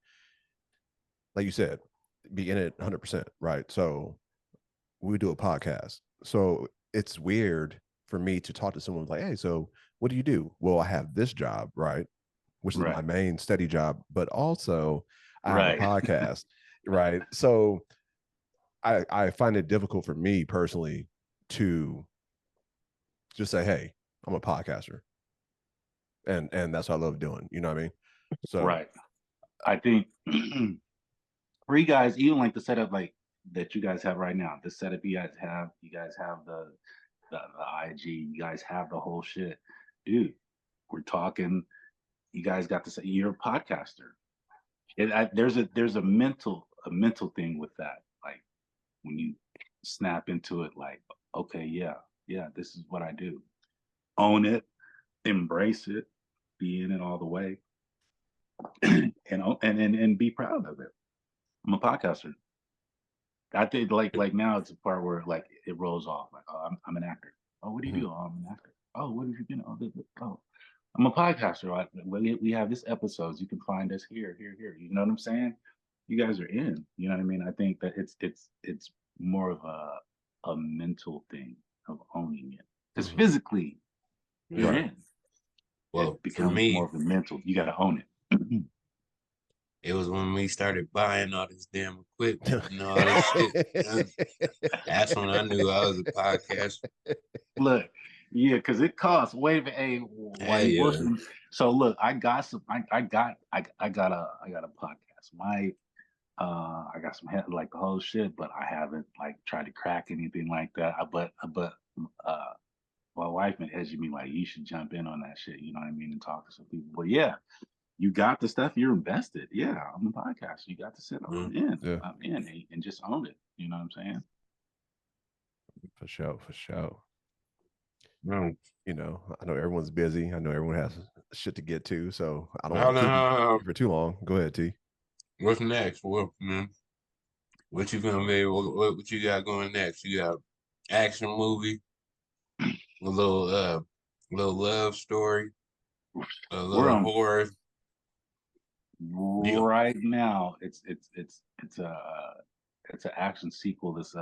S2: you said, be in it 100%, right? So we do a podcast. So it's weird for me to talk to someone like, hey, so what do you do? Well, I have this job, right? Which is my
S3: Right.
S2: main steady job, but also I have a
S3: Right.
S2: podcast, right? So I find it difficult for me personally to just say, hey, I'm a podcaster. And that's what I love doing. You know what I mean? So
S3: Right. I think for you guys, even like the setup like that you guys have right now, the setup you guys have the IG, you guys have the whole shit. Dude, we're talking, you guys got to say you're a podcaster. There's a mental thing with that. Like when you snap into it, like, okay, yeah, this is what I do. Own it, embrace it, be in it all the way, and be proud of it. I'm a podcaster. I think like now it's a part where like it rolls off. Like, oh, I'm an actor. Oh, what do you do? Oh, I'm an actor. Oh, what have you been? Oh, I'm a podcaster. Right? We have this episodes. You can find us here. You know what I'm saying? You guys are in. You know what I mean? I think that it's more of a mental thing of owning it. Because physically you're
S1: Right.
S3: in.
S1: Well,
S3: It
S1: for
S3: becomes more
S1: me,
S3: of a mental. You got to own it.
S1: it was when we started buying all this damn equipment and all this shit. That's when I knew I was a podcaster.
S3: Look, yeah, because it costs. Wait a minute, hey, while
S1: Hey,
S3: you working. So look, I got some. I got a podcast. I got some like the whole shit, but I haven't like tried to crack anything like that. But my wife been edging me like you should jump in on that shit. You know what I mean, and talk to some people. But yeah, you got the stuff. You're invested. Yeah, I'm a podcaster. You got to sit. I'm in.
S2: Yeah.
S3: I'm in, and just own it. You know what I'm saying?
S2: For sure.
S1: no,
S2: You know, I know everyone's busy. I know everyone has shit to get to, so I don't
S1: no,
S2: want to keep
S1: no.
S2: you for too long. Go ahead, T.
S1: What's next? What you gonna be? What you got going next? You got action movie, a little love story, a
S3: We're
S1: little
S3: on
S1: horror. You
S3: right now. It's an action sequel. This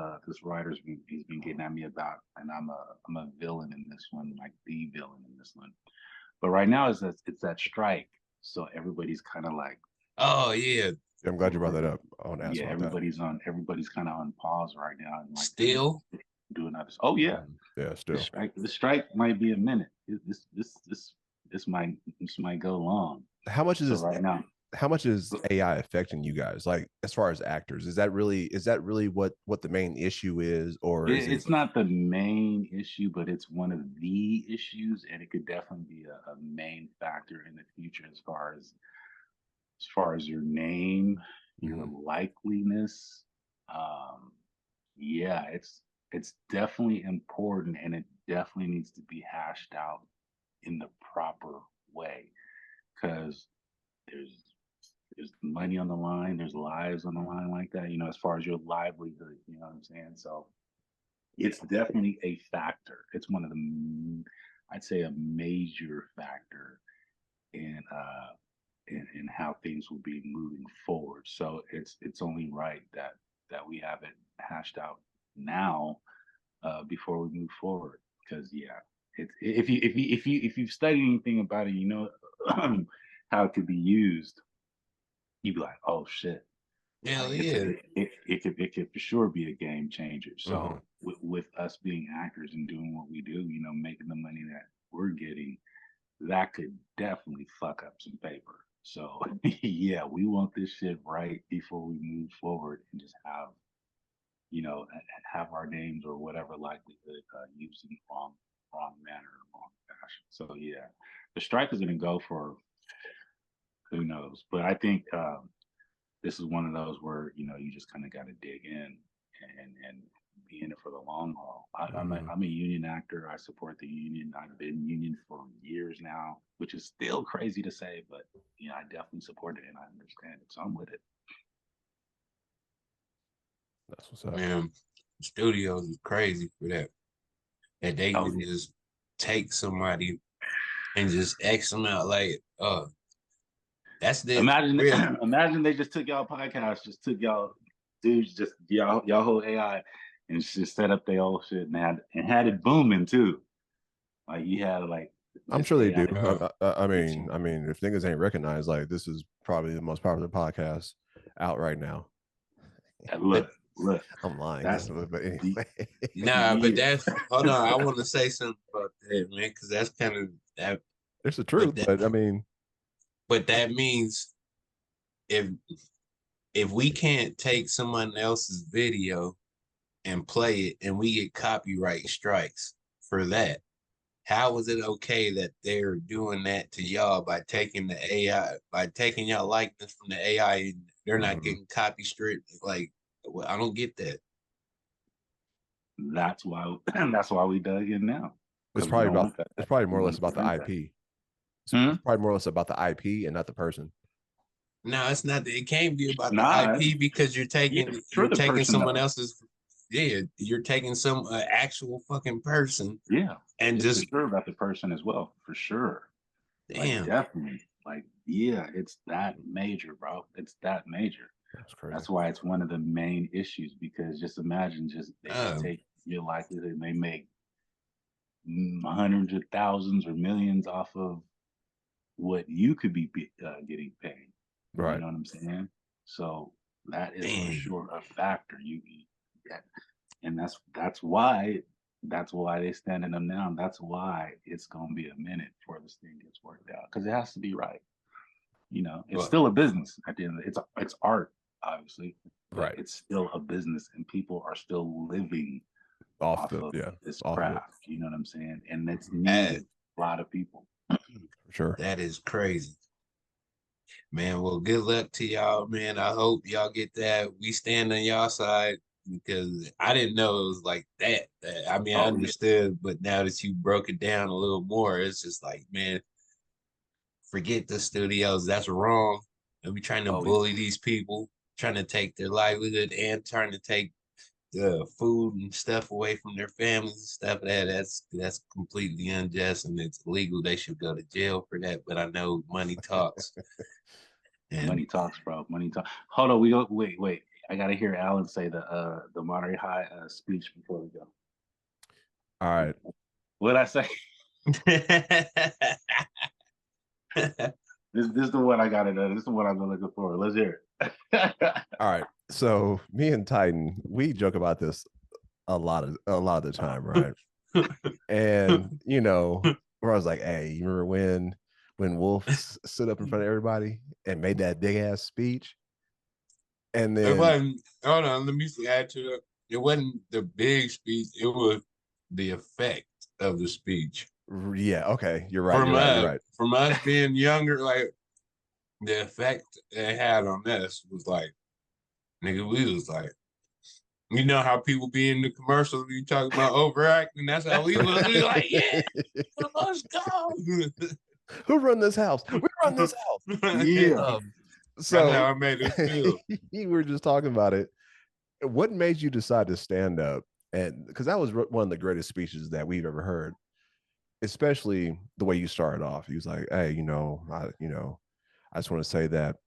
S3: writer's he's been getting at me about, and I'm a villain in this one, like the villain in this one. But right now it's that strike, so everybody's kind of like,
S1: oh yeah,
S2: I'm glad you brought that up. I want to ask
S3: yeah,
S2: about that.
S3: everybody's kind of on pause right now, and like
S1: still.
S3: doing others. Oh yeah,
S2: Yeah, still.
S3: the strike might be a minute. This might go long.
S2: How much is
S3: So
S2: this?
S3: right now,
S2: How much is AI affecting you guys? Like as far as actors, is that really what the main issue is, or is it?
S3: it's not the main issue, but it's one of the issues, and it could definitely be a main factor in the future as far as your name, your likeliness. Um, yeah, it's definitely important, and it definitely needs to be hashed out in the proper way, because there's there's money on the line, there's lives on the line like that, you know, as far as your livelihood, you know what I'm saying? So it's definitely a factor. It's one of the, I'd say, a major factor in in how things will be moving forward. So it's only right that we have it hashed out now, before we move forward. Because yeah, it's if you've studied anything about it, you know how it could be used. You'd be like, oh shit,
S1: Hell
S3: like
S1: yeah.
S3: it could for sure be a game changer.
S2: Mhm.
S3: So with us being actors and doing what we do, you know, making the money that we're getting, that could definitely fuck up some paper. So yeah, we want this shit right before we move forward and just have, you know, have our names or whatever likelihood used in the wrong manner or wrong fashion. So yeah, the strike is going to go for who knows, but I think this is one of those where, you know, you just kind of got to dig in and be in it for the long haul. I'm a union actor. I support the union. I've been union for years now, which is still crazy to say, but you know, I definitely support it and I understand it, so I'm with it.
S2: That's what's up.
S1: Man, studios is crazy for that. That they
S3: Oh,
S1: can just take somebody and just X them out. Like, that's the
S3: imagine
S1: real.
S3: imagine they just took y'all podcast, just took y'all dudes, just y'all whole AI, and just set up their old shit and had it booming too. Like you had like
S2: I'm
S3: this
S2: sure they
S3: AI.
S2: do. I mean, if niggas ain't recognized, like this is probably the most popular podcast out right now.
S3: Look,
S2: I'm lying,
S3: that's
S2: but anyway.
S1: Nah, but
S3: yeah.
S1: that's hold on. I want to say something about that, man, because that's kind of that.
S2: It's the
S1: But
S2: truth, but I mean,
S1: that means if we can't take someone else's video and play it, and we get copyright strikes for that, how was it okay that they're doing that to y'all by taking the AI, by taking y'all likeness from the AI, and they're not getting copy straight? Like, well, I don't get that.
S3: That's why we dug in now.
S2: It's probably more or less about the IP. It's probably more or less about the IP and not the person.
S1: No, it's not. It can't be about the IP because you're taking someone else's. Yeah, you're taking some actual fucking person.
S3: Yeah,
S1: and
S3: it's just for sure about the person as well, for sure.
S1: Damn,
S3: like, definitely. Like, yeah, it's that major, bro. It's that major.
S2: That's crazy.
S3: That's why it's one of the main issues, because just imagine, they take your livelihood and they make hundreds of thousands or millions off of what you could be getting paid.
S2: Right.
S3: You know what I'm saying? So that is for sure a factor. And that's why they standing them down. That's why it's gonna be a minute before this thing gets worked out, because it has to be right. You know, it's still a business at the end of it. It's art, obviously, but
S2: right.
S3: It's still a business, and people are still living off of this craft. You know what I'm saying? And it's needed a lot of people.
S2: For sure.
S1: That is crazy. Man, well, good luck to y'all, man. I hope y'all get that. We stand on y'all side, because I didn't know it was like that. I mean, I understood, but now that you broke it down a little more, it's just like, man, forget the studios. That's wrong. And we trying to bully these people, trying to take their livelihood and trying to take the food and stuff away from their families and stuff. That's completely unjust, and it's illegal. They should go to jail for that. But I know money talks.
S3: Money talks, bro. Money talks. Hold on, wait. I gotta hear Alan say the Monterey High speech before we go.
S2: All right.
S3: What'd I say? This is the one I got it. This is the one I've been looking for. Let's hear it.
S2: All right. So me and Titan, we joke about this a lot of the time, right? And you know, where I was like, "Hey, you remember when Wolf stood up in front of everybody and made that big ass speech?" And then
S1: it wasn't. Hold on, let me add to it. It wasn't the big speech. It was the effect of the speech.
S2: Yeah. Okay. You're right. You're right.
S1: From us being younger, like the effect it had on us was like, nigga, we was like, you know how people be in the commercials, you talk about overacting. That's how we was. We like, yeah, let's go.
S2: Who run this house? We run this house.
S3: Yeah.
S2: So
S1: that's how I made it feel.
S2: We were just talking about it. What made you decide to stand up? And because that was one of the greatest speeches that we've ever heard, especially the way you started off. He was like, "Hey, I just want to say that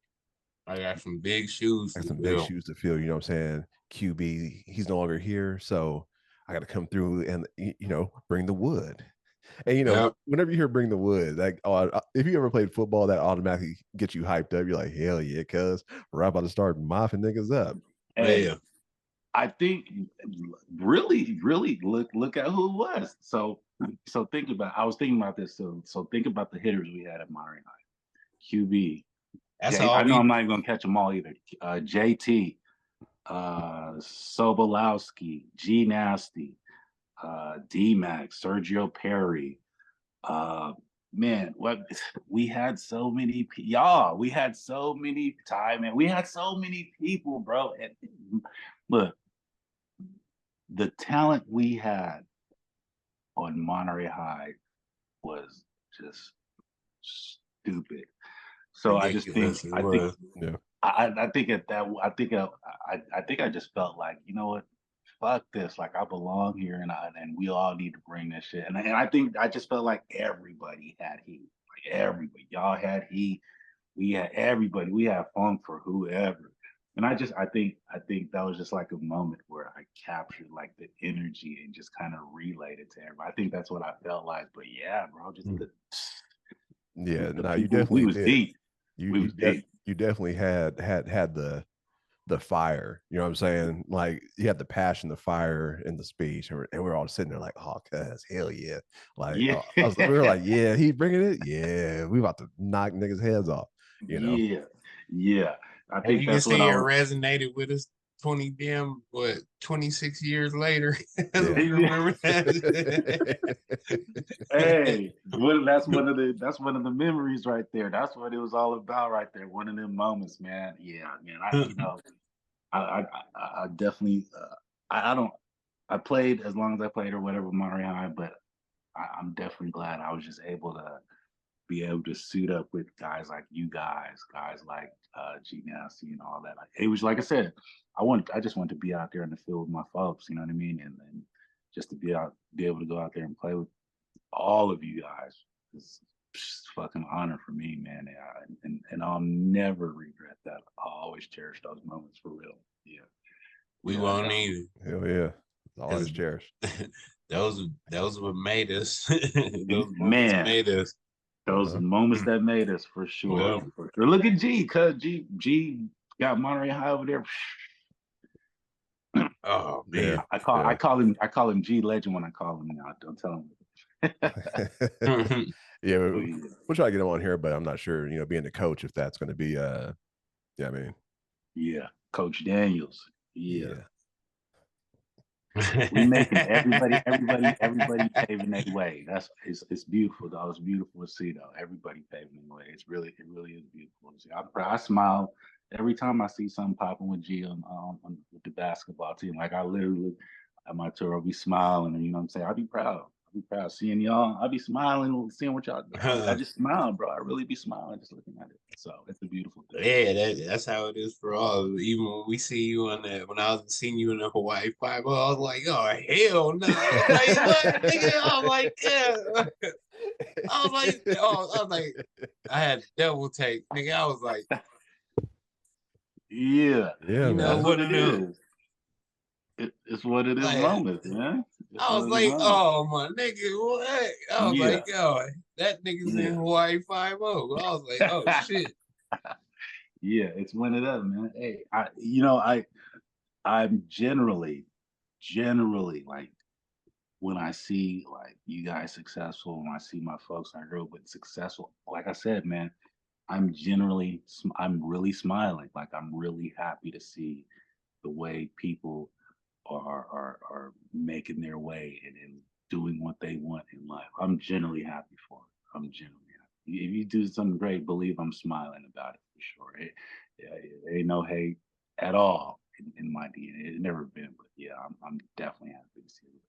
S1: I got some big shoes.
S2: Big shoes to fill. You know what I'm saying? QB, he's no longer here, so I got to come through and bring the wood." And whenever you hear "bring the wood," like, if you ever played football, that automatically gets you hyped up. You're like, hell yeah, cuz we're about to start mopping niggas up.
S3: Hey, I think really look at who it was. So think about. I was thinking about this. So think about the hitters we had at Monterey High. QB. I know I'm not even gonna catch them all either. JT, Sobolowski, G Nasty, D-Max, Sergio Perry. Man, what we had so many we had so many time, and we had so many people, bro. And look, the talent we had on Monterey High was just stupid. So ridiculous. I think I just felt like, you know what, fuck this, like I belong here, and we all need to bring this shit. And I think I just felt like everybody had heat, like everybody, y'all had heat, we had everybody, we had fun for whoever. And I think that was just like a moment where I captured like the energy and just kind of relayed it to everybody. I think that's what I felt like. But yeah, bro, just
S2: you definitely
S3: was
S2: did.
S3: Deep.
S2: You definitely had the fire, you know what I'm saying? Like, you had the passion, the fire in the speech, and we're all sitting there like, oh, cuz hell yeah. Like,
S3: yeah.
S2: We were like, yeah, he bringing it. Yeah, we about to knock niggas' heads off, you know?
S3: Yeah. I think
S1: you can see it resonated with us 26 years later.
S2: Yeah.
S1: You remember that?
S3: Hey, that's one of the memories right there. That's what it was all about right there. One of them moments, man. Yeah, man. I definitely I played as long as I played or whatever Monterey High, but I'm definitely glad I was just able to suit up with guys like you guys like G Nasty and all that. It was like I said, I just wanted to be out there in the field with my folks, you know what I mean, and just to be able to go out there and play with all of you guys is just fucking honor for me, man. And I'll never regret that. I'll always cherish those moments for real. Yeah.
S1: We won't either.
S2: Hell yeah. Always cherished.
S1: Those what made us. Those
S3: Man.
S1: made us.
S3: Those moments that made us, for sure.
S1: Well,
S3: For sure. Look at G, cuz G got Monterey High over there.
S1: Oh man.
S3: I call him G Legend when I call him now. Don't tell him.
S2: Yeah, we'll try to get him on here, but I'm not sure, being the coach, if that's going to be
S3: yeah, Coach Daniels. Yeah.
S1: Yeah.
S3: We making everybody paving their way. It's beautiful, though. It's beautiful to see, though. Everybody paving their way. It really is beautiful to see. I smile every time I see something popping with G on with the basketball team. Like, I literally at my tour, I'll be smiling, you know what I'm saying? I'll be proud seeing y'all. I'll be smiling, seeing what y'all do. I just smile, bro. I really be smiling just looking at it. So it's a beautiful thing.
S1: Yeah, that's how it is for all. Even when we see you on that, when I was seeing you in the Hawaii 5, I was like, oh hell no! Like, what, nigga? I was like, yeah. I was like, I had double take, nigga. I was like,
S3: yeah,
S1: you know
S2: man.
S1: what it is.
S3: It's what it is, like, moments, man.
S1: I was like, oh my nigga, what? I was like, yo, that nigga's in Hawaii 5-0. I was like, oh shit.
S3: Yeah, it's one of them, man. Hey, I'm generally like, when I see like you guys successful, when I see my folks I grew up with successful, like I said, man, I'm really smiling. Like, I'm really happy to see the way people are making their way and doing what they want in life. I'm generally happy for it. I'm generally happy. If you do something great, believe I'm smiling about it for sure. It ain't no hate at all in my DNA. It's never been, but yeah, I'm definitely happy to see it.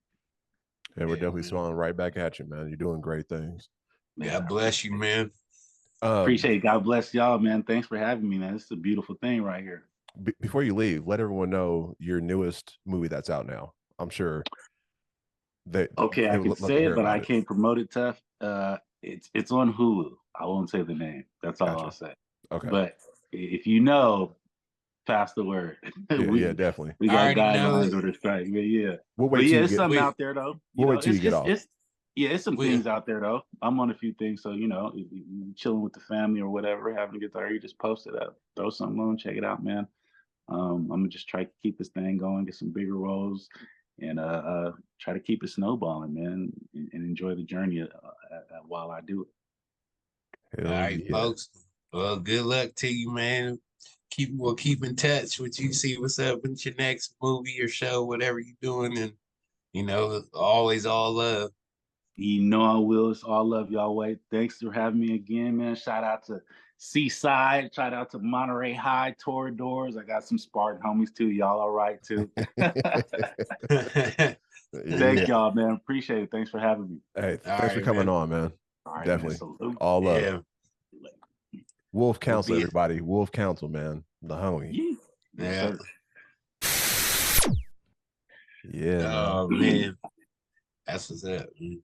S2: Yeah, we're definitely smiling right back at you, man. You're doing great things.
S1: God bless you, man.
S3: Appreciate it. God bless y'all, man. Thanks for having me, man. This is a beautiful thing right here.
S2: Before you leave, let everyone know your newest movie that's out now. I'm sure that
S3: I can say it, but I can't promote it tough. It's on Hulu. I won't say the name. That's all I'll say.
S2: Okay.
S3: But if you know, pass the word.
S2: Yeah, definitely.
S3: We got guidelines or the strike. Yeah. It's something out there though.
S2: We'll wait till you get off.
S3: It's some things out there though. I'm on a few things, so you chilling with the family or whatever, having a good time, you just post it up, throw something on, check it out, man. I'm gonna just try to keep this thing going, get some bigger roles, and try to keep it snowballing, man, and enjoy the journey while I do
S1: it. All right, folks. Well, good luck to you, man. We'll keep in touch with you. See what's up with your next movie or show, whatever you're doing, and always all love.
S3: I will. It's all love, y'all. Wait, thanks for having me again, man. Shout out to Seaside. Shout out to Monterey High, Toradors. I got some Spartan homies too. Y'all all right too? Thank y'all, man. Appreciate it. Thanks for having me.
S2: Hey, thanks for coming on, man.
S3: All right,
S2: definitely.
S3: Man,
S2: all love.
S1: Yeah.
S2: Wolf Counsel, everybody. Wolf Counsel, man. The homie.
S1: Yeah.
S2: Yeah.
S1: Oh man. That's what's up.
S2: You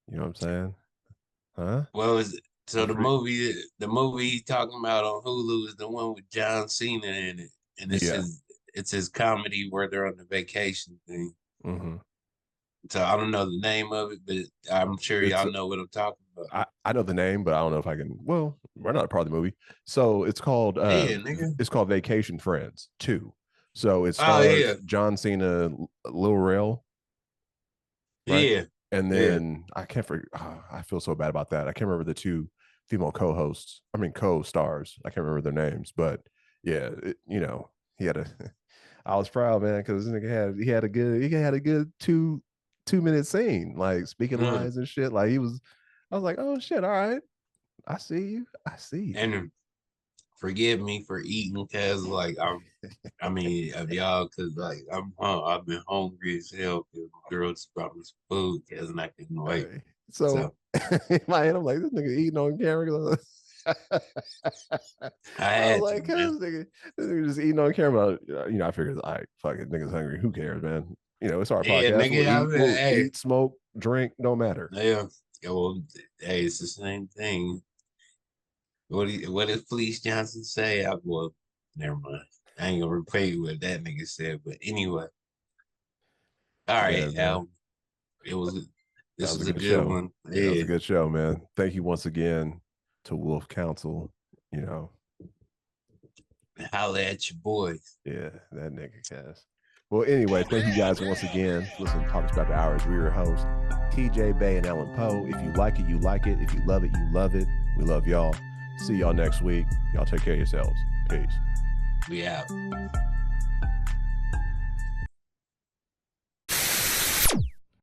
S2: know what I'm saying? Huh?
S1: Well, the movie he's talking about on Hulu is the one with John Cena in it, and it's his comedy where they're on the vacation thing.
S2: Mm-hmm.
S1: So I don't know the name of it, but I'm sure y'all know what I'm talking about.
S2: I know the name, but I don't know if I can. Well, we're not a part of the movie, so it's called it's called Vacation Friends 2. So it stars John Cena, Lil Rel. Right? Yeah. And then I can't forget. I feel so bad about that. I can't remember the two female co-stars. I can't remember their names, but Yeah, you know, he had a. I was proud, man, because this nigga had a good 2 minute scene, like speaking lines and shit. Like I was like, oh shit, all right, I see you.
S1: And forgive me for eating, cause like I mean, of y'all, cause like I've been hungry as hell. Cause girls brought me some food, cause and I couldn't wait.
S2: Right. So in my head, I'm like, this nigga eating on camera. I was like, this nigga just eating on camera. You know, I figured, all right, fuck it, nigga's hungry. Who cares, man? You know, it's our podcast.
S1: Nigga,
S2: We'll eat, smoke, drink, no matter.
S1: Yeah. Well, hey, it's the same thing. What did Felice Johnson say? Well, never mind. I ain't gonna repeat what that nigga said. But anyway, all right,
S2: Yeah,
S1: Al. This was a good
S2: show.
S1: one.
S2: Yeah, it was a good show, man. Thank you once again to Wolf Counsel. You know,
S1: holla at your boys.
S2: Yeah, that nigga Cass. Well, anyway, thank you guys once again. Listen, Talks About the Hours. We're your hosts, TJ Bay and Alan Poe. If you like it, you like it. If you love it, you love it. We love y'all. See y'all next week. Y'all take care of yourselves. Peace.
S1: We out.